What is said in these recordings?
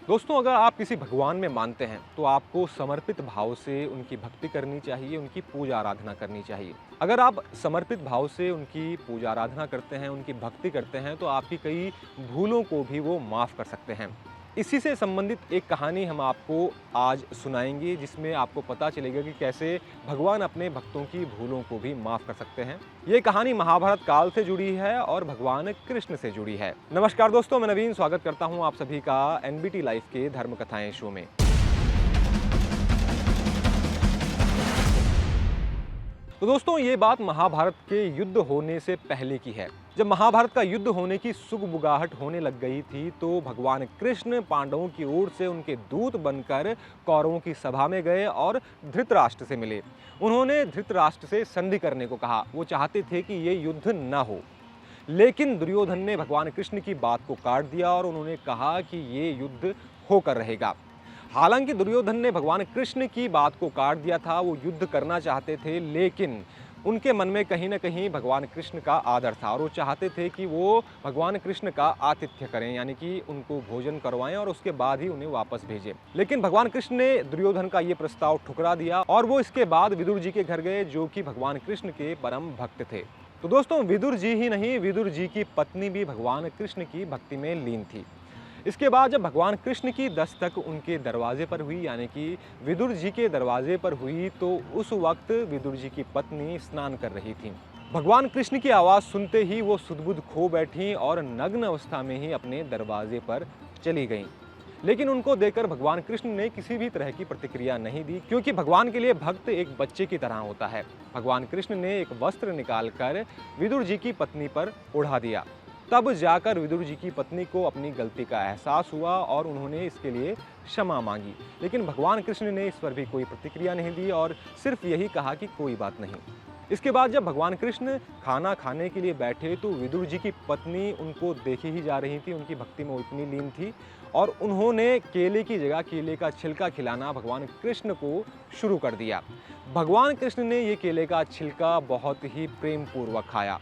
दोस्तों, अगर आप किसी भगवान में मानते हैं तो आपको समर्पित भाव से उनकी भक्ति करनी चाहिए, उनकी पूजा आराधना करनी चाहिए। अगर आप समर्पित भाव से उनकी पूजा आराधना करते हैं, उनकी भक्ति करते हैं तो आपकी कई भूलों को भी वो माफ़ कर सकते हैं। इसी से संबंधित एक कहानी हम आपको आज सुनाएंगे, जिसमें आपको पता चलेगा कि कैसे भगवान अपने भक्तों की भूलों को भी माफ़ कर सकते हैं। ये कहानी महाभारत काल से जुड़ी है और भगवान कृष्ण से जुड़ी है। नमस्कार दोस्तों, मैं नवीन स्वागत करता हूँ आप सभी का एनबीटी लाइफ के धर्म कथाएं शो में। तो दोस्तों, ये बात महाभारत के युद्ध होने से पहले की है। जब महाभारत का युद्ध होने की सुगबुगाहट होने लग गई थी तो भगवान कृष्ण पांडवों की ओर से उनके दूत बनकर कौरवों की सभा में गए और धृतराष्ट्र से मिले। उन्होंने धृतराष्ट्र से संधि करने को कहा। वो चाहते थे कि ये युद्ध न हो, लेकिन दुर्योधन ने भगवान कृष्ण की बात को काट दिया और उन्होंने कहा कि ये युद्ध होकर रहेगा। हालांकि दुर्योधन ने भगवान कृष्ण की बात को काट दिया था, वो युद्ध करना चाहते थे, लेकिन उनके मन में कहीं ना कहीं भगवान कृष्ण का आदर था और वो चाहते थे कि वो भगवान कृष्ण का आतिथ्य करें, यानी कि उनको भोजन करवाएं और उसके बाद ही उन्हें वापस भेजें। लेकिन भगवान कृष्ण ने दुर्योधन का ये प्रस्ताव ठुकरा दिया और वो इसके बाद विदुर जी के घर गए, जो कि भगवान कृष्ण के परम भक्त थे। तो दोस्तों, विदुर जी ही नहीं, विदुर जी की पत्नी भी भगवान कृष्ण की भक्ति में लीन थी। इसके बाद जब भगवान कृष्ण की दस्तक उनके दरवाजे पर हुई, यानी कि विदुर जी के दरवाजे पर हुई, तो उस वक्त विदुर जी की पत्नी स्नान कर रही थी। भगवान कृष्ण की आवाज़ सुनते ही वो सुध-बुध खो बैठी और नग्न अवस्था में ही अपने दरवाजे पर चली गईं। लेकिन उनको देखकर भगवान कृष्ण ने किसी भी तरह की प्रतिक्रिया नहीं दी, क्योंकि भगवान के लिए भक्त एक बच्चे की तरह होता है। भगवान कृष्ण ने एक वस्त्र निकालकर विदुर जी की पत्नी पर ओढ़ा दिया। तब जाकर विदुर जी की पत्नी को अपनी गलती का एहसास हुआ और उन्होंने इसके लिए क्षमा मांगी। लेकिन भगवान कृष्ण ने इस पर भी कोई प्रतिक्रिया नहीं दी और सिर्फ यही कहा कि कोई बात नहीं। इसके बाद जब भगवान कृष्ण खाना खाने के लिए बैठे तो विदुर जी की पत्नी उनको देखी ही जा रही थी, उनकी भक्ति में इतनी लीन थी और उन्होंने केले की जगह केले का छिलका खिलाना भगवान कृष्ण को शुरू कर दिया। भगवान कृष्ण ने ये केले का छिलका बहुत ही प्रेम पूर्वक खाया।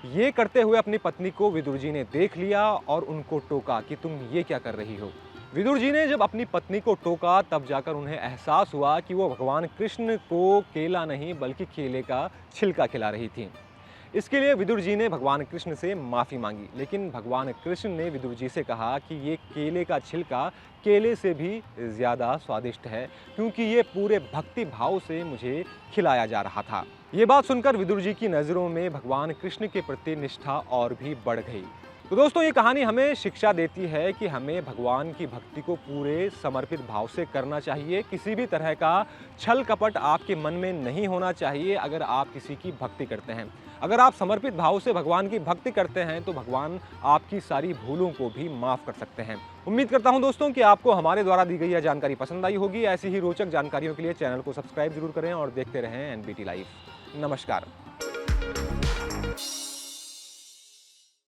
ये करते हुए अपनी पत्नी को विदुर जी ने देख लिया और उनको टोका कि तुम ये क्या कर रही हो। विदुर जी ने जब अपनी पत्नी को टोका तब जाकर उन्हें एहसास हुआ कि वो भगवान कृष्ण को केला नहीं बल्कि केले का छिलका खिला रही थी। इसके लिए विदुर जी ने भगवान कृष्ण से माफ़ी मांगी, लेकिन भगवान कृष्ण ने विदुर जी से कहा कि ये केले का छिलका केले से भी ज़्यादा स्वादिष्ट है, क्योंकि ये पूरे भक्ति भाव से मुझे खिलाया जा रहा था। ये बात सुनकर विदुर जी की नज़रों में भगवान कृष्ण के प्रति निष्ठा और भी बढ़ गई। तो दोस्तों, ये कहानी हमें शिक्षा देती है कि हमें भगवान की भक्ति को पूरे समर्पित भाव से करना चाहिए। किसी भी तरह का छल कपट आपके मन में नहीं होना चाहिए अगर आप किसी की भक्ति करते हैं। अगर आप समर्पित भाव से भगवान की भक्ति करते हैं तो भगवान आपकी सारी भूलों को भी माफ़ कर सकते हैं। उम्मीद करता हूं दोस्तों कि आपको हमारे द्वारा दी गई यह जानकारी पसंद आई होगी। ऐसी ही रोचक जानकारियों के लिए चैनल को सब्सक्राइब जरूर करें और देखते रहें एनबीटी लाइव। नमस्कार।